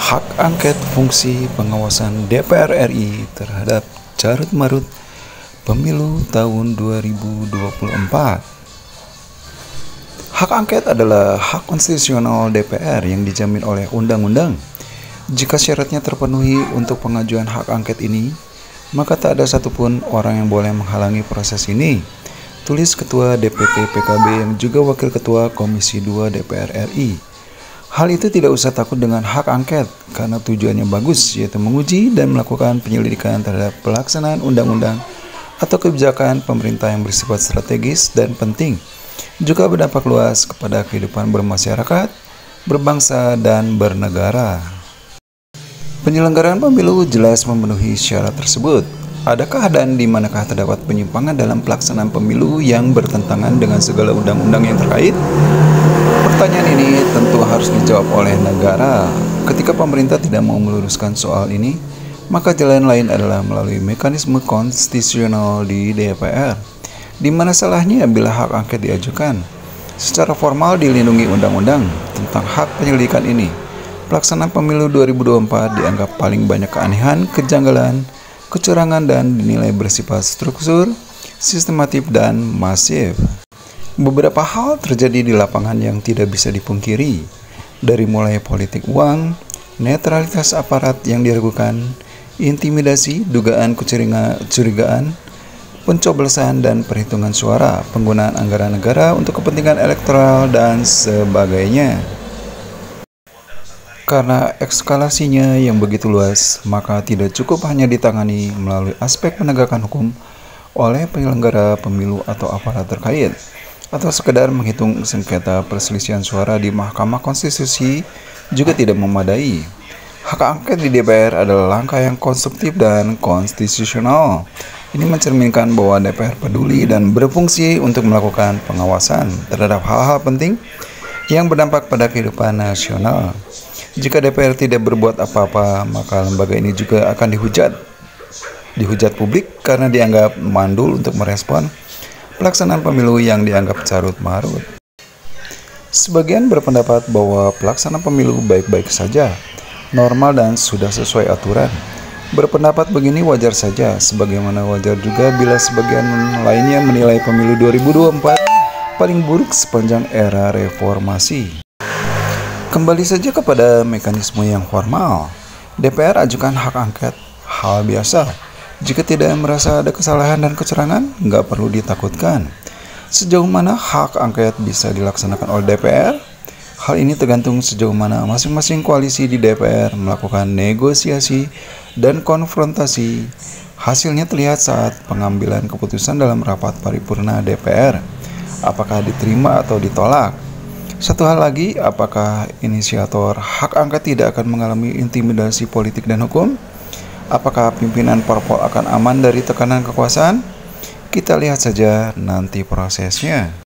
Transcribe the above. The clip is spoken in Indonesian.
Hak angket fungsi pengawasan DPR RI terhadap carut-marut pemilu tahun 2024. Hak angket adalah hak konstitusional DPR yang dijamin oleh undang-undang. Jika syaratnya terpenuhi untuk pengajuan hak angket ini, maka tak ada satupun orang yang boleh menghalangi proses ini. Tulis Ketua DPP PKB yang juga Wakil Ketua Komisi 2 DPR RI. Hal itu tidak usah takut dengan hak angket, karena tujuannya bagus, yaitu menguji dan melakukan penyelidikan terhadap pelaksanaan undang-undang atau kebijakan pemerintah yang bersifat strategis dan penting, juga berdampak luas kepada kehidupan bermasyarakat, berbangsa, dan bernegara. Penyelenggaraan pemilu jelas memenuhi syarat tersebut. Adakah dan di manakah terdapat penyimpangan dalam pelaksanaan pemilu yang bertentangan dengan segala undang-undang yang terkait? Pertanyaan ini tentu harus dijawab oleh negara. Ketika pemerintah tidak mau meluruskan soal ini, maka jalan lain adalah melalui mekanisme konstitusional di DPR. Di mana salahnya bila hak angket diajukan? Secara formal dilindungi undang-undang tentang hak penyelidikan ini. Pelaksanaan pemilu 2024 dianggap paling banyak keanehan, kejanggalan, kecurangan, dan dinilai bersifat struktur, sistematif, dan masif. Beberapa hal terjadi di lapangan yang tidak bisa dipungkiri, dari mulai politik uang, netralitas aparat yang diragukan, intimidasi, dugaan kecurigaan, pencoblosan dan perhitungan suara, penggunaan anggaran negara untuk kepentingan elektoral, dan sebagainya. Karena eskalasinya yang begitu luas, maka tidak cukup hanya ditangani melalui aspek penegakan hukum oleh penyelenggara pemilu atau aparat terkait, atau sekedar menghitung sengketa perselisihan suara di Mahkamah Konstitusi juga tidak memadai. Hak angket di DPR adalah langkah yang konstruktif dan konstitusional. Ini mencerminkan bahwa DPR peduli dan berfungsi untuk melakukan pengawasan terhadap hal-hal penting yang berdampak pada kehidupan nasional. Jika DPR tidak berbuat apa-apa, maka lembaga ini juga akan dihujat publik karena dianggap mandul untuk merespon pelaksanaan pemilu yang dianggap carut-marut. Sebagian berpendapat bahwa pelaksanaan pemilu baik-baik saja, normal dan sudah sesuai aturan. Berpendapat begini wajar saja, sebagaimana wajar juga bila sebagian lainnya menilai pemilu 2024 paling buruk sepanjang era reformasi. Kembali saja kepada mekanisme yang formal. DPR ajukan hak angket, hal biasa. Jika tidak merasa ada kesalahan dan kecurangan, nggak perlu ditakutkan. Sejauh mana hak angket bisa dilaksanakan oleh DPR? Hal ini tergantung sejauh mana masing-masing koalisi di DPR melakukan negosiasi dan konfrontasi. Hasilnya terlihat saat pengambilan keputusan dalam rapat paripurna DPR. Apakah diterima atau ditolak? Satu hal lagi, apakah inisiator hak angket tidak akan mengalami intimidasi politik dan hukum? Apakah pimpinan parpol akan aman dari tekanan kekuasaan? Kita lihat saja nanti prosesnya.